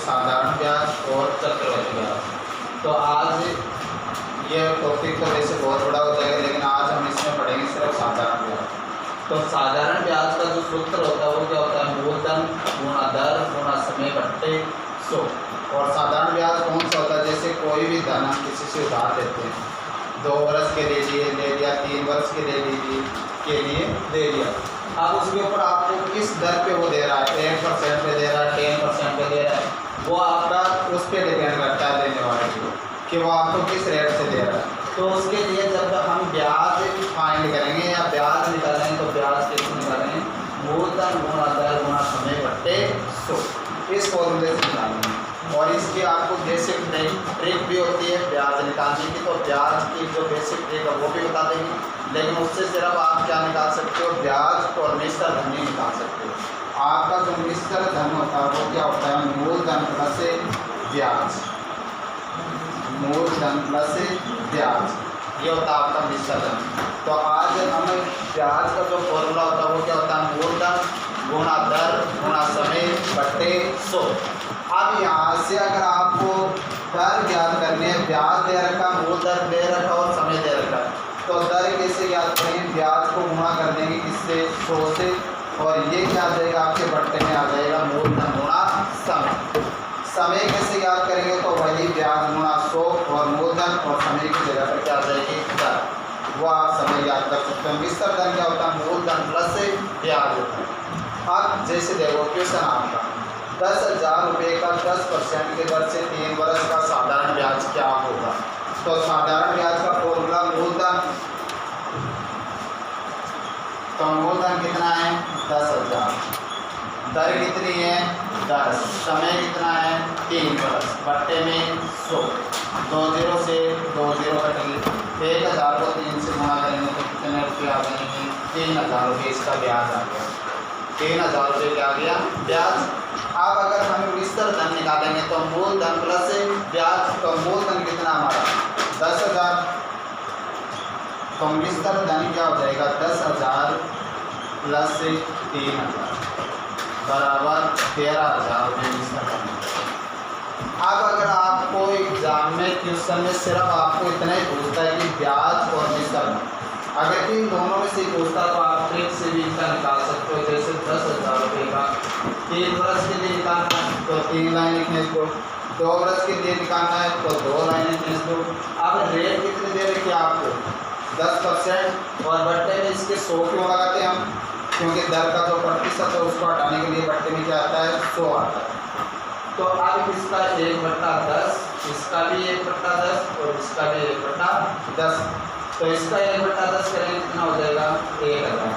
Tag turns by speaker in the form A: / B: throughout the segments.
A: साधारण ब्याज और चक्रवृद्धि ब्याज। तो आज ये टॉपिक तो वैसे बहुत बड़ा हो जाएगा, लेकिन आज हम इसमें पढ़ेंगे सिर्फ साधारण ब्याज। तो साधारण ब्याज का जो सूत्र होता है वो क्या होता है, मूलधन गुणा दर गुणा समय बट्टे 100। और साधारण ब्याज कौन सा होता है, जैसे कोई भी धन हम किसी से उधार लेते हैं, 2 वर्ष के लिए ले लिया, 3 वर्ष के लिए दे लिया। अब उसके ऊपर आपको किस दर पे वो दे रहा है, 1% पे दे रहा है, 10% पे दे रहा है, वो आपका उस पर डिपेंड करता है देने वाले को कि वो आपको किस रेट से दे रहा है। तो उसके लिए जब हम ब्याज फाइंड करेंगे या ब्याज निकालेंगे तो ब्याज कैसे निकालेंगे, मूलधन गुणा दर गुणा समय बट्टे 100, इस फॉर्मूले से निकालेंगे। और इसकी आपको बेसिक ट्रिक भी होती है ब्याज निकालने की, तो ब्याज की जो बेसिक ट्रिक है वो भी बता देंगे, लेकिन उससे सिर्फ आप क्या निकाल सकते हो, ब्याज और मिश्र धन ही निकाल सकते हो। आपका जो मिश्र धन होता है वो क्या होता है, मूलधन प्लस ब्याज, मूलधन प्लस ब्याज, ये होता है आपका मिश्र धन। तो आज हम ब्याज का जो फॉर्मूला होता है वो क्या होता है, मूलधन गुणा दर गुणा समय बट्टे 100। अब यहाँ से अगर आपको दर ज्ञात करनी है, ब्याज दे रखा, मूलधन दे रखा और समय दे रखा, तो दर कैसे ज्ञात करेंगे, ब्याज को गुणा कर देंगे किससे, 100 से, और ये क्या आ जाएगा आपके बट्टे में आ जाएगा मूलधन गुणा समय। समय कैसे याद करेंगे, तो वही ब्याज गुणा 100 और मूलधन और समय की जगह पर क्या आ जाएगी दर, वो आप समय याद कर सकते हो। मिश्र धन क्या होता है, मूलधन प्लस ब्याज होता है। अब जैसे देखो क्वेश्चन आपका 10,000 रुपये का 10% के दर से 3 वर्ष का साधारण ब्याज क्या होगा। तो साधारण ब्याज का फॉर्मूला मूलधन, तो मूलधन कितना है 10,000, दर कितनी है 10, समय कितना है 3 वर्ष, बट्टे में 100, 2 0 से 2 0 कटेंगे, 1,000 को 3 से गुणा करेंगे तो कितने रुपये आ जाएंगे, 3,000 रुपये इसका ब्याज आ गया, 3,000 रुपये क्या आ गया ब्याज। अब अगर हम मिश्र धन निकालेंगे तो मूलधन प्लस ब्याज, तो मूलधन कितना हमारा 10,000, तो मिश्र धन क्या हो जाएगा 10,000 प्लस 3,000 बराबर 13,000 रुपये मिश्र धन। अब अगर आपको एग्जाम में क्वेश्चन में सिर्फ आपको इतना ही पूछता है कि ब्याज और मिश्र धन, अगर इन दोनों में से पूछता तो आप ट्रिक से भी इसका निकाल सकते हो। जैसे 10,000 रुपये का 3 वर्ष के लिए निकालना है तो 3 लाइन खींच दो, 2 वर्ष के लिए निकालना है तो 2 लाइनें खींच दो। अब रेट कितने दे रखी है आपको 10%, और बट्टे में इसके 100 क्यों लगाते हैं हम, क्योंकि दर का जो प्रतिशत है उसको हटाने के लिए बट्टे में क्या आता है 100 आता है। तो अब इसका 1/10, इसका भी 1/10 और इसका भी 1/10, तो इसका 1/10 करेंगे कितना हो जाएगा 1,000,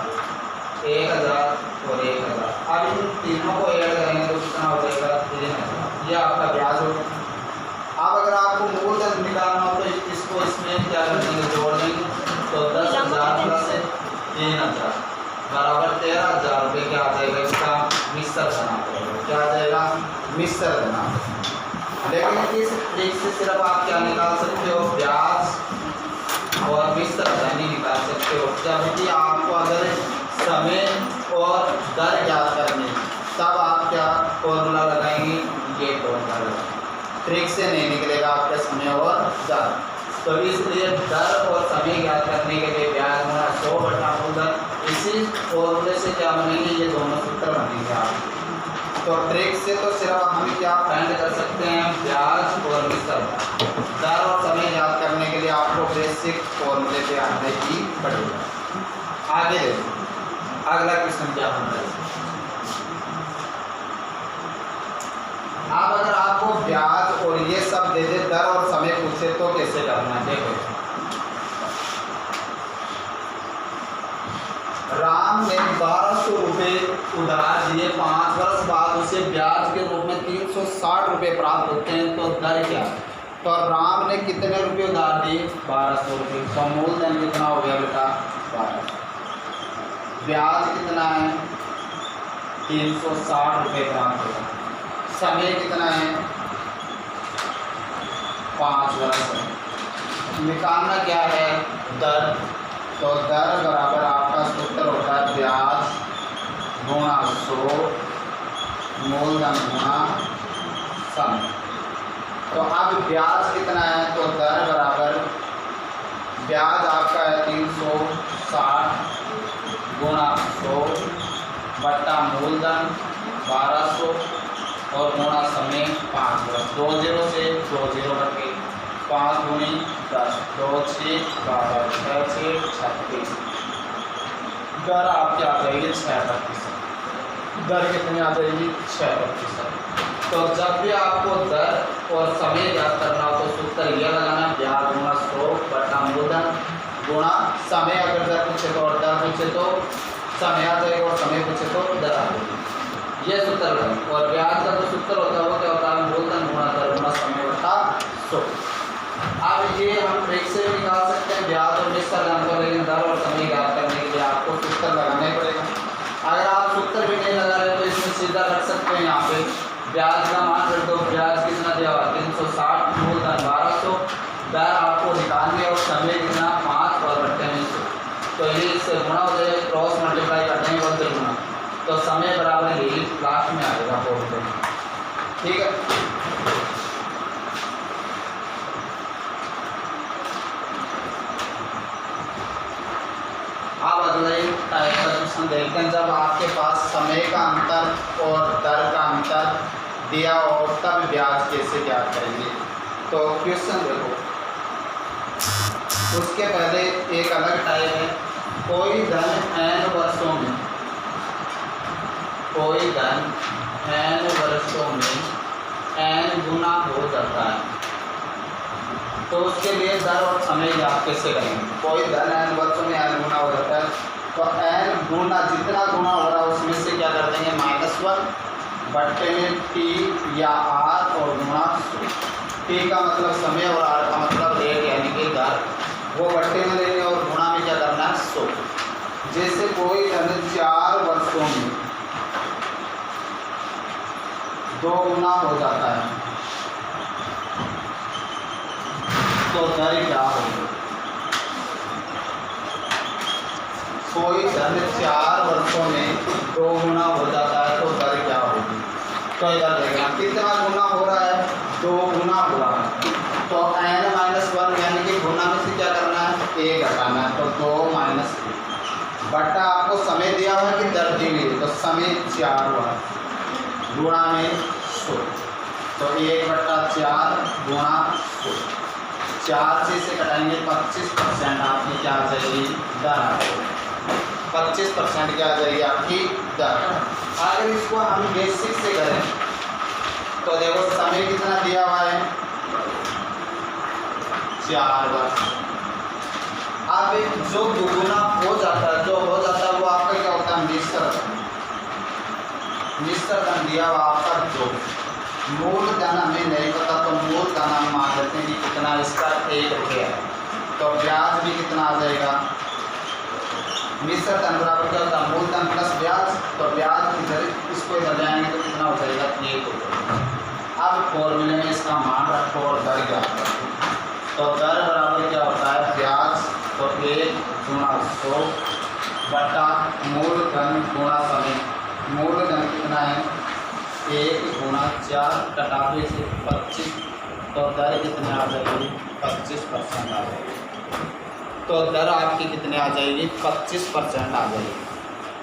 A: 1,000 और 1,000। अब इन तीनों को ऐड करेंगे तो कितना हो जाएगा 3,000, ये आपका ब्याज होगा। अब अगर आपको मूलधन निकालना हो तो इसको इसमें क्या कर देंगे, जोड़ देंगे, तो 10,000 प्लस 3,000 बराबर 13,000 रुपये क्या आ जाएगा, इसका मिश्र धन आ जाएगा, क्या आ जाएगा मिश्र धन। लेकिन इस ट्रिक से सिर्फ आप क्या निकाल सकते हो, ब्याज और मिश्र धन ही निकाल सकते हो। जबकि आपको अगर समय और दर ज्ञात करनी तब आप क्या फॉर्मूला लगाएंगे, ये फॉर्मूला लगाएंगे, ट्रिक से नहीं निकलेगा आपके समय और दर। तो इसलिए दर और समय ज्ञात करने के लिए ब्याज गुणा 100 बटा मूलधन, इसी फॉर्मूले से क्या बनेंगे, ये दोनों सूत्र बनेंगे आप। तो ट्रिक से तो सिर्फ हम क्या फाइंड कर सकते हैं, ब्याज और मिश्र धन। दर और समय याद करने के लिए आपको बेसिक फॉर्मूले पे आने की पड़ेगा। आगे देखो अगला क्वेश्चन क्या बनता है। अब अगर आपको ब्याज और ये सब दे दे, दर और समय पूछे तो कैसे करना है, देखो राम ने 1200 रुपये उधार दिए, 5 वर्ष बाद उसे ब्याज के रूप में 360 रुपये प्राप्त होते हैं, तो दर क्या। तो राम ने कितने रुपये उधार दिए 1200 रुपये, तो मूलधन कितना हो गया बेटा 12, ब्याज कितना है 360 रुपये प्राप्त होगा, समय कितना है 5 वर्ष। निकालना क्या है दर, तो दर बराबर आपका सूत्र होता है ब्याज गुणा 100 मूलधन गुणा समय। तो अब ब्याज कितना है, तो दर बराबर ब्याज आपका है 360 गुणा 100 बट्टा मूलधन 1200 और गुणा समय 5 वर्ष। 2 0 से 2 0 रखे, 5 दूनी 10, 2 6 12, 6 6 36। दर आपकी आ जाएगी 6%। दर कितनी आ जाएगी, 6%। तो जब भी आपको दर और समय ज्ञात करना हो तो सूत्र यह लगाना, ब्याज गुणा 100 बट्टा मूलधन गुणा समय। अगर दर पूछे तो और दर पूछे तो समय आ जाएगा और समय पूछे तो दर आ जाएगी। ये सूत्र लगाएं। और ब्याज का जो सूत्र होता है वो क्या होता है, मूलधन गुणा दर गुणा समय बटा 100। अब ये हम ट्रिक से भी निकाल सकते हैं ब्याज और निश्चित दाम को, लेकिन दर और समय ज्ञात करने के लिए आपको सूत्र लगाना ही पड़ेगा। अगर आप सूत्र भी नहीं लगा रहे तो इसमें सीधा रख सकते हैं, यहाँ पे ब्याज का मान रख दो। ब्याज कितना दिया हुआ 360, मूलधन 1200, दर आपको निकालनी है और समय कितना 5 और बट्टे में 100। तो ये इससे गुणा हो जाएगा, क्रॉस मल्टीप्लाई करने के बाद गुणा, तो समय बराबर यही लास्ट में आएगा 4। ठीक है। अब अगला टाइप का क्वेश्चन देखते हैं। जब आपके पास समय का अंतर और दर का अंतर दिया और तब ब्याज कैसे ज्ञात करेंगे। तो क्वेश्चन देखो, उसके पहले एक अलग टाइप है। कोई धन n वर्षों में, कोई धन n वर्षों में n गुना हो जाता है, तो उसके लिए दर और समय ज्ञात कैसे करेंगे। कोई धन n वर्षों में n गुना हो जाता है, तो n गुना जितना गुना हो रहा है उसमें से क्या कर देंगे -1 बट्टे में t या r और गुणा 100। t का मतलब समय और r का मतलब रेट यानी कि दर, वो बट्टे में लेंगे और गुणा में क्या करना है 100। जैसे कोई धन 4 वर्षों में 2 गुना हो जाता है, तो दर क्या होगी। कोई धन 4 वर्षों में 2 गुना हो जाता है, तो दर क्या होगी। तो इधर देखना कितना गुना हो रहा है, 2 गुना हो रहा है, तो n-1 यानी कि गुना में से क्या करना है 1 घटाना है, तो 2 - बट्टा आपको समय दिया हुआ है कि दर दी हुई है, तो समय 4 हुआ गुणा में 100, तो 1/4 गुणा 100। 4 से इसे कटाएंगे 25% आपकी क्या आ जाएगी दर आ जाएगी। 25% क्या आ जाएगी आपकी दर। अगर इसको हम बेसिक से करें तो देखो समय कितना दिया हुआ है 4 वर्ष। अब जो दुगुना हो जाता है, जो हो जाता है वो आपका क्या होता है निश्चित धन दिया हुआ आपका 2। मूलधन हमें नहीं पता, तो मूलधन हम मान लेते हैं कि कितना इसका 1 रुपया है, तो ब्याज भी कितना आ जाएगा निश्चित धन बराबर क्या होता है मूलधन प्लस ब्याज, तो ब्याज इधर इसको इधर जाएंगे तो कितना हो जाएगा 1 रुपया। अब फॉर्मूले में इसका मान रखो और दर ज्ञात करो, तो दर बराबर क्या होता है ब्याज, तो 1 गुणा 100 बटा मूलधन गुणा समय। मूलधन कितना है 1 गुणा 4 कटावे से 25, तो दर कितने आ जाएगी 25% आ जाएगी। तो दर आपकी कितने आ जाएगी 25% आ जाएगी।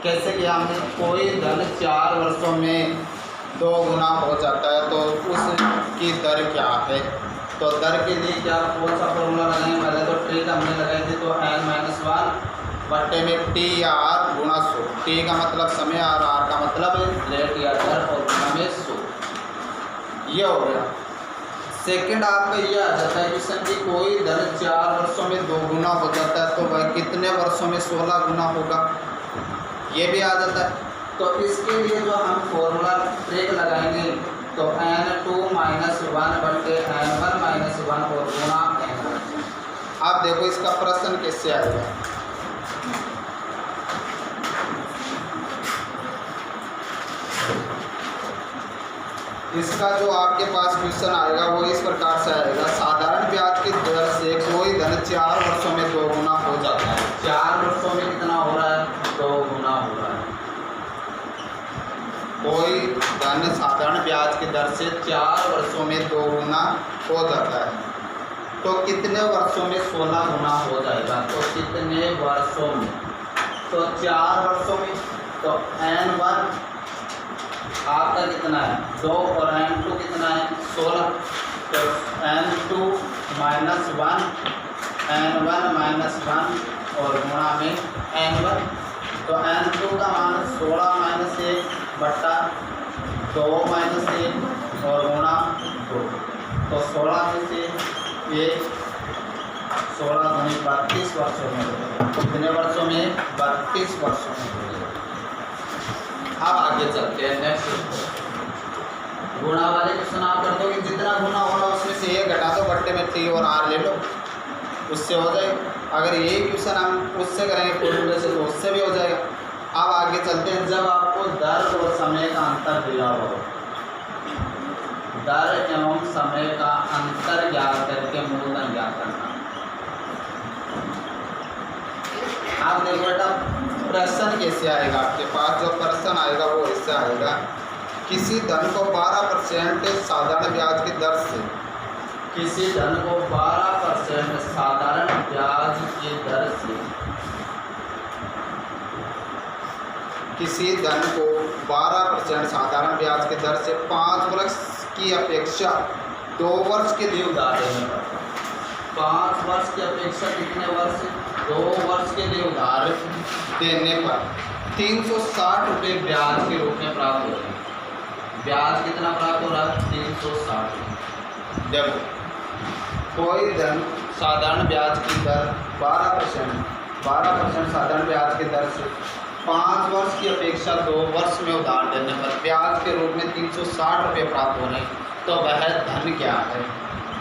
A: कैसे किया हमने, कोई धन 4 वर्षों में 2 गुना हो जाता है, तो उसकी दर क्या है। तो दर के लिए क्या कौन सा फॉर्मूला लगाएंगे, पहले तो ट्रिक हमने लगाई थी, तो n-1 बट्टे में t या r गुणा 100। t का मतलब समय और r का मतलब रेट या दर और गुणा में 100। ये हो गया। सेकंड आपका ये आ जाता है क्वेश्चन कि कोई धन 4 वर्षों में 2 गुना हो जाता है, तो वह कितने वर्षों में 16 गुना होगा, ये भी आ जाता है। तो इसके लिए जो हम फॉर्मूला ट्रिक लगाएंगे, तो n2 - 1 बट्टे n1 - 1 और गुणा n। अब देखो इसका प्रश्न कैसे आएगा। इसका जो आपके पास क्वेश्चन आएगा वो इस प्रकार से आएगा। साधारण ब्याज की दर से कोई धन 4 वर्षों में 2 गुना हो जाता है। 4 वर्षों में कितना हो रहा है 2 गुना हो रहा है। कोई धन धन साधारण ब्याज की दर से 4 वर्षों में 2 गुना हो जाता है, तो कितने वर्षों में 16 गुना हो जाएगा? तो कितने वर्षों में? तो 4 वर्षों में, तो n1 आपका कितना है 2 और n2 कितना है 16, तो n2 माइनस 1 n1 माइनस 1 और गुणा में n1, तो n2 का मान 16 माइनस 1 बट्टा 2 माइनस 1 और गुणा 2, तो 16 में से 1 16 दूनी 32 वर्षों में हो जाएगा। कितने वर्षों में? 32 वर्षों में हो जाएगा। अब आगे चलते हैं नेक्स्ट गुणा वाले क्वेश्चन आप कर दो कि जितना गुना होगा उसमें से 1 घटा दो, बट्टे में t और r ले लो, उससे हो जाएगा। अगर यही क्वेश्चन हम उससे करेंगे फॉर्मूले से तो उससे भी हो जाएगा। अब आगे चलते हैं, जब आपको दर और समय का अंतर दिया हो, दर एवं समय का अंतर ज्ञात करके मूलधन ज्ञात करना। आप देखो बेटा प्रश्न कैसे आएगा, आपके पास जो प्रश्न आएगा वो इससे आएगा, किसी धन को 12% साधारण ब्याज की दर से, किसी धन को 12% साधारण ब्याज की दर से, किसी धन को 12% साधारण ब्याज की दर से 5 वर्ष की अपेक्षा 2 वर्ष के लिए उधार देने पर, 5 वर्ष की अपेक्षा कितने वर्ष? 2 वर्ष के लिए उधार देने पर 360 रुपये ब्याज के रूप में प्राप्त हो रहे हैं। ब्याज कितना प्राप्त हो रहा है? 360। जब कोई धन साधारण ब्याज की दर 12% साधारण ब्याज की दर से 5 वर्ष की अपेक्षा 2 वर्ष में उधार देने पर ब्याज के रूप में 360 रुपये प्राप्त हो रहे हैं, तो वह धन क्या है?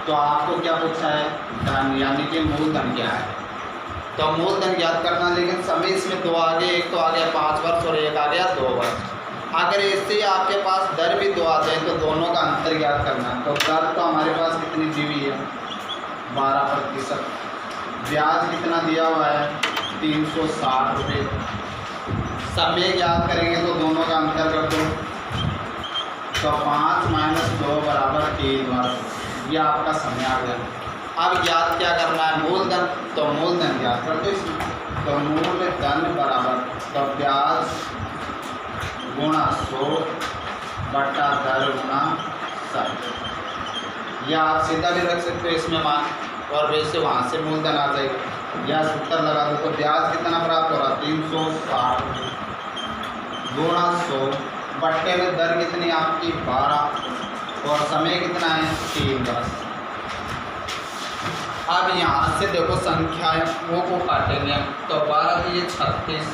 A: तो आपको क्या पूछा है? धन, यानी कि मूलधन क्या है? तो मूलधन ज्ञात करना, लेकिन समय इसमें 2 आ गए, एक तो आ गया 5 वर्ष और एक आ गया 2 वर्ष। अगर इससे आपके पास दर भी 2 आ जाए तो दोनों का अंतर ज्ञात करना है। तो दर तो हमारे पास कितनी दी हुई है? 12%। ब्याज कितना दिया हुआ है? 360 रुपये। समय ज्ञात करेंगे तो दोनों का अंतर कर दो, तो 5 माइनस 2 बराबर 3 वर्ष, ये आपका समय आ गया। अब ज्ञात क्या करना है? मूलधन, तो मूलधन ज्ञात कर दो इसमें, तो मूलधन बराबर तो ब्याज गुणा 100 बट्टा दर गुणा 60, या आप सीधा भी रख सकते हो इसमें मान, और वैसे वहाँ से मूलधन आ जाएगा, या सूत्र लगा दो। तो ब्याज कितना प्राप्त हो रहा? 360 गुणा 100 बट्टे में दर कितनी आपकी? 12 और समय कितना है? 3 वर्ष। अब यहाँ से देखो संख्याएं वो को काटेंगे, तो 12 की ये 36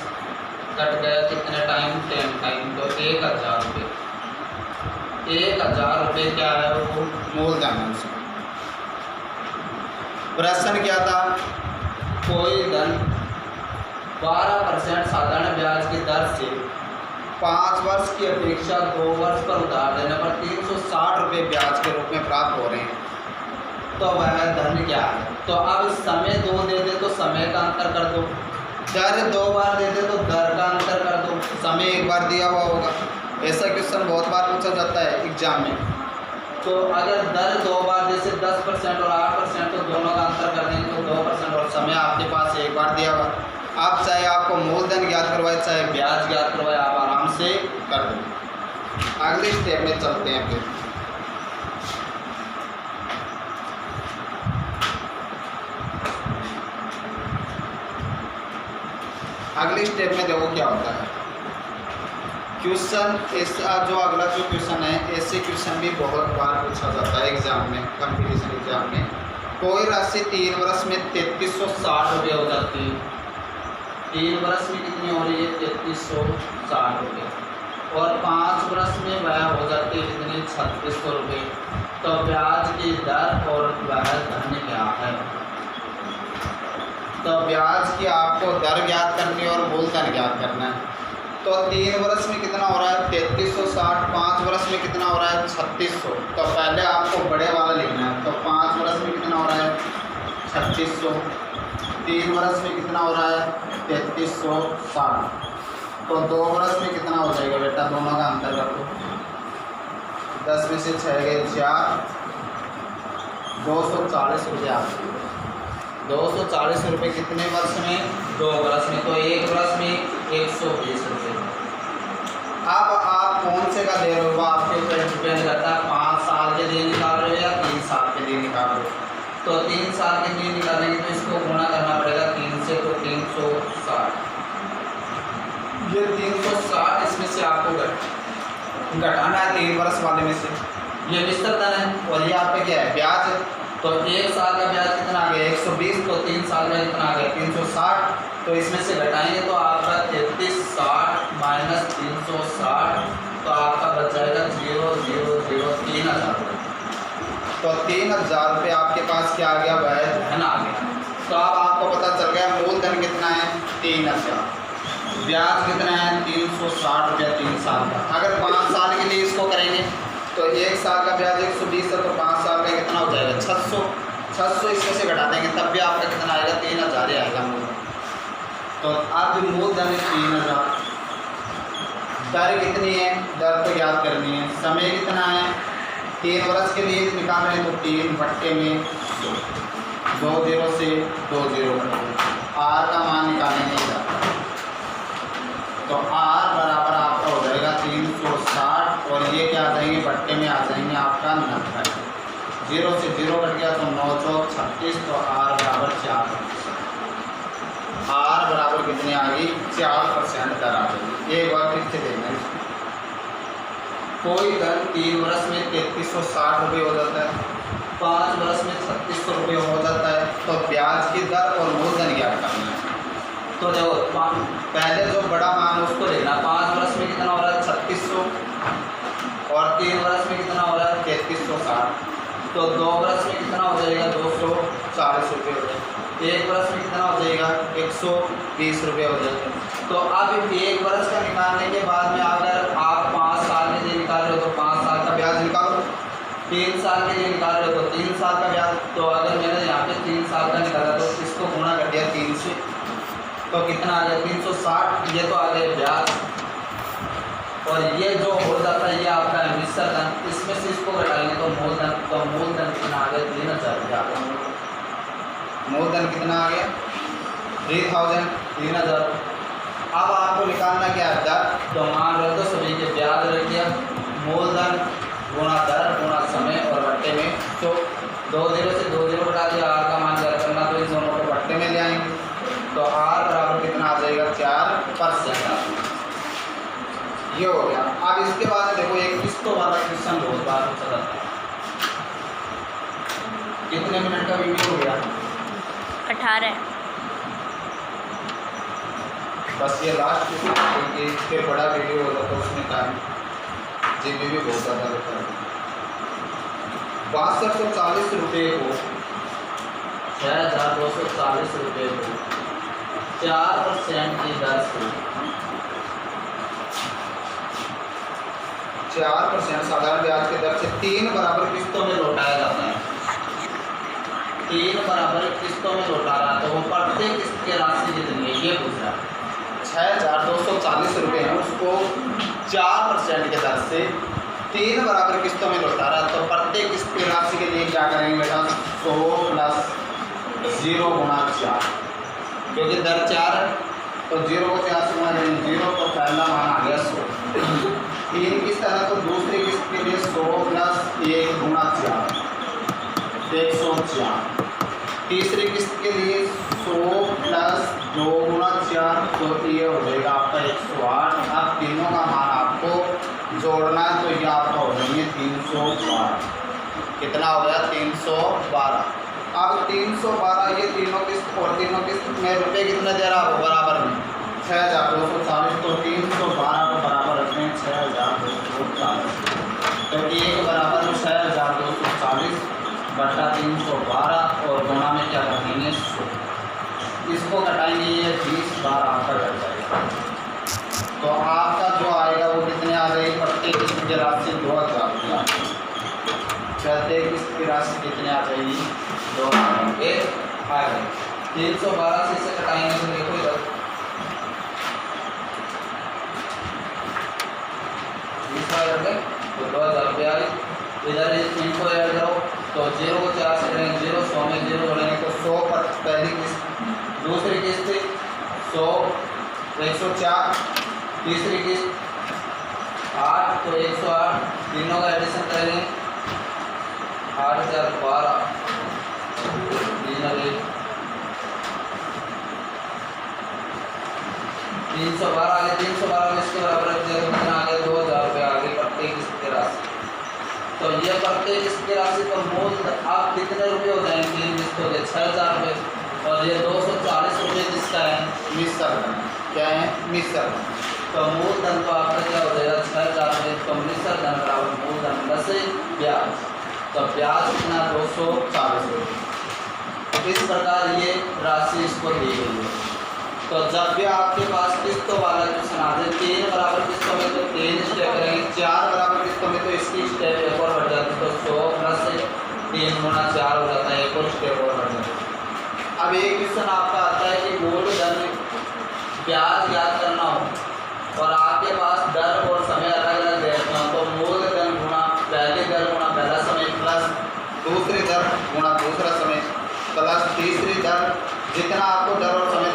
A: कट गया, कितने टाइम? 10 टाइम, तो 1000 रुपये। 1000 रुपये क्या है? वो मूलधन है उसमें। प्रश्न क्या था? कोई धन 12% साधारण ब्याज की दर से 5 वर्ष की अपेक्षा 2 वर्ष पर उधार देने पर 360 रुपये ब्याज के रूप में प्राप्त हो रहे हैं, तो वह धन क्या है? तो अब समय 2 दे दे तो समय का अंतर कर दो, दर 2 बार दे दे तो दर का अंतर कर दो, समय 1 बार दिया हुआ होगा। ऐसा क्वेश्चन बहुत बार पूछा जाता है एग्जाम में। तो अगर दर 2 बार जैसे 10% और 8%, तो दोनों का अंतर कर देंगे तो 2%, और समय आपके पास 1 बार दिया हुआ। आप चाहे आपको मूलधन ज्ञात करवाए चाहे ब्याज ज्ञात करवाए, आप आराम से कर दो। अगले स्टेप में चलते हैं फिर। अगले स्टेप में देखो क्या होता है क्वेश्चन। ऐसा जो अगला जो क्वेश्चन है, ऐसे क्वेश्चन भी बहुत बार पूछा जाता है एग्जाम में, कंपटीशन एग्जाम में। कोई राशि 3 वर्ष में 3360 रुपये हो जाती है। 3 वर्ष में कितनी हो रही है? 3360 रुपये, और 5 वर्ष में वह हो जाती है कितनी? 3600 रुपये। तो ब्याज की दर और वह धन क्या है? तो ब्याज की आपको दर ज्ञात करनी है और मूलधन ज्ञात करना है। तो 3 वर्ष में कितना हो रहा है? 3360। 5 वर्ष में कितना हो रहा है? 3600। तो पहले आपको बड़े वाला लिखना है। तो 5 वर्ष में कितना हो रहा है? 3600। 3 वर्ष में कितना हो रहा है? 3360। तो 2 वर्ष में कितना हो जाएगा बेटा? दोनों का अंतर कर दो, 10 में से 6 गए 4, 240 रुपये आपके 240 रुपये कितने वर्ष में? 2 वर्ष में। तो एक वर्ष में 120 रुपये। अब आप कौन से का दे रहे हो आपके ऊपर डिपेंड करता है, 5 साल के लिए निकाल रहे हो या 3 साल के लिए निकाल रहे हो। तो 3 साल के लिए निकालेंगे तो इसको गुणा करना पड़ेगा 3 से, तो 360। ये 360 इसमें से आपको घटाना है 3 वर्ष वाले में से। ये निश्चित धन है और ये आपका क्या है? ब्याज है। तो 1 साल का ब्याज कितना आ गया? 120। तो 3 साल का कितना आ गया? 360। तो इसमें से घटाएंगे तो आपका 3360 माइनस 360, तो आपका बच जाएगा 0,003 3000 रुपये। तो 3000 रुपये आपके पास क्या आ गया? वह धन आ गया। तो अब आपको पता चल गया मूलधन कितना है? 3000। ब्याज कितना है? 360 रुपया 3 साल का। अगर 5 साल के लिए इसको करेंगे तो 1 साल का ब्याज 120 है, तो 5 साल का कितना हो जाएगा? 600 इसमें से घटा देंगे तब भी आपका कितना आएगा? 3000 ही आएगा मूलधन। तो अब मूलधन है 3000। दर कितनी है? दर तो याद करनी है। समय कितना है? 3 वर्ष के लिए निकाल रहे हैं तो 3 बट्टे में 2 0 से 2 0 आर का मान निकालेंगे तो आर बराबर आपका हो जाएगा 360 और ये क्या आ जाएंगे? बट्टे में आ जाएंगे आपका 90। 0 से 0 कट गया तो 9 चौक 36, तो आर बराबर 4। आर बराबर कितनी आ गई? 4% दर आ गई। एक बार फिर से देखना है। कोई धन 3 वर्ष में 3360 रुपये हो जाता है, 5 वर्ष में 3600 रुपये हो जाता है। तो ब्याज की दर और मूलधन ज्ञात करना है। तो देखो पहले जो बड़ा मान उसको लेना। 5 वर्ष में कितना हो रहा है? 3600 और 3 वर्ष में कितना हो रहा है? 3360। तो 2 वर्ष में कितना हो जाएगा? 240 रुपये हो जाएगा। 1 वर्ष में कितना हो जाएगा? 120 रुपये हो जाएगा। तो अब 1 वर्ष का निकालने के बाद में अगर आप 5 साल के लिए निकाल रहे हो तो 5 साल का ब्याज निकालो, 3 साल के लिए निकाल रहे हो तो 3 साल का ब्याज। तो अगर मैंने यहाँ पे 3 साल का निकाला तो इसको गुणा कर दिया 3 से, तो कितना आ गया? 360। ये तो आ गया ब्याज और ये जो हो जाता है ये आपका है मिश्र धन। इसमें से इसको घटाएंगे तो मूलधन। तो मूलधन कितना आ गया? 3000 रुपया। मूलधन कितना आ गया? 3000। अब आपको निकालना क्या है? दर। तो मान रहे तो सभी के ब्याज रख दिया, मूलधन गुणा दर गुणा समय और बट्टे में। तो 2 0 से 2 0 घटा दिया, आर का मान ज्ञात करना तो इस दोनों को बट्टे में ले आएंगे। तो आर बराबर कितना आ जाएगा? 4%। ये हो गया। अब इसके बाद देखो एक किस्तों वाला क्वेश्चन बहुत बार पूछा जाता है। कितने मिनट का वीडियो हो गया?
B: 18।
A: बस ये लास्ट क्योंकि इसके बड़ा वीडियो होता तो उसमें टाइम जीबी भी बहुत ज़्यादा रहता है। 6240 रुपये को 6240 रुपये को 4% की दर से 4% साधारण ब्याज की दर से 3 बराबर किस्तों में लौटाया जाता है। 3 बराबर किस्तों में लौटा रहा है तो वो प्रत्येक किस्त की राशि कितनी है ये पूछ रहा है। 6240 रुपये है, उसको 4% के दर से 3 बराबर किस्तों में लौटा रहा है तो प्रत्येक किस्त की राशि के लिए क्या करेंगे बेटा? 100 प्लस 0 गुणा 4, क्योंकि दर 4 है तो 0 को 4 से गुणा करेंगे 0 तो पहला मान आ गया 100। 3 किस्त है तो दूसरी किस्त के लिए 100 प्लस 1 गुणा 4 104। तीसरी किस्त के लिए 100 प्लस 2 गुणा 4 तो ये हो जाएगा आपका 108। अब तीनों का मान आपको जोड़ना है तो ये आपका हो जाएंगे 312। कितना हो गया? 312। अब 312 ये तीनों किस्त और तीनों किस्त में रुपये कितना दे रहा हो बराबर में? 6240। तो 312 को बराबर रखते हैं 6240। तो एक बराबर 6240 बटा 312 और गुणा में क्या रखेंगे? 100। इसको घटाएंगे ये 20 बार आपका घट जाएगा। तो आपका जो आएगा वो कितने आ जाएगी? प्रत्येक किस्त की राशि 2000 रुपया। प्रत्येक किस्त की राशि कितने आ जाएगी? 2000 रुपये आ गए। 312 से इसे घटाएंगे तो देखो इधर 20 आ जाते तो 2000 रुपये आ गए। इधर इनको ऐड करो तो 0 को 4 से करेंगे 0, 100 में 0 जोड़ेंगे तो 100 पर पहली किस्त, दूसरी किस्त 100, 104, तीसरी किस्त 8 तो 108, तीनों का एडिशन करेंगे 8012 3 312 आगे 312 में इसके बराबर रख दिया तो कितना आ गया 2000 रुपये आगे प्रत्येक किस्त की राशि। तो ये प्रत्येक किस्त की राशि पर मूल आप कितने रुपये हो जाएंगे, 3 किस्त हो गए 6000 रुपये, और ये 240 रुपये जिसका है मिश्र धन। क्या है? मिश्र धन। तो मूलधन तो आपका क्या हो जाएगा 6000 रुपये, तो मिश्र धन बराबर मूलधन प्लस ब्याज। तो ब्याज कितना 240 रुपये। इस प्रकार ये राशि इसको दी गई है। तो जब भी आपके पास किस्तों वाला क्वेश्चन आ जाए 3 बराबर किस्तों में तो 3 स्टेप करेंगे, 4 बराबर किस्तों में तो इसकी स्टेप एक और बढ़ जाती है, तो 100 प्लस 3 गुना 4 हो जाता है, एक और स्टेप और बढ़ जाता है। अब एक क्वेश्चन आपका आता है कि मूलधन ब्याज याद करना हो और आपके पास दर और समय अलग अलग देते हो, तो मूलधन गुणा पहली दर गुणा पहला समय प्लस दूसरी दर गुणा दूसरा समय प्लस तीसरी दर, जितना आपको दर और समय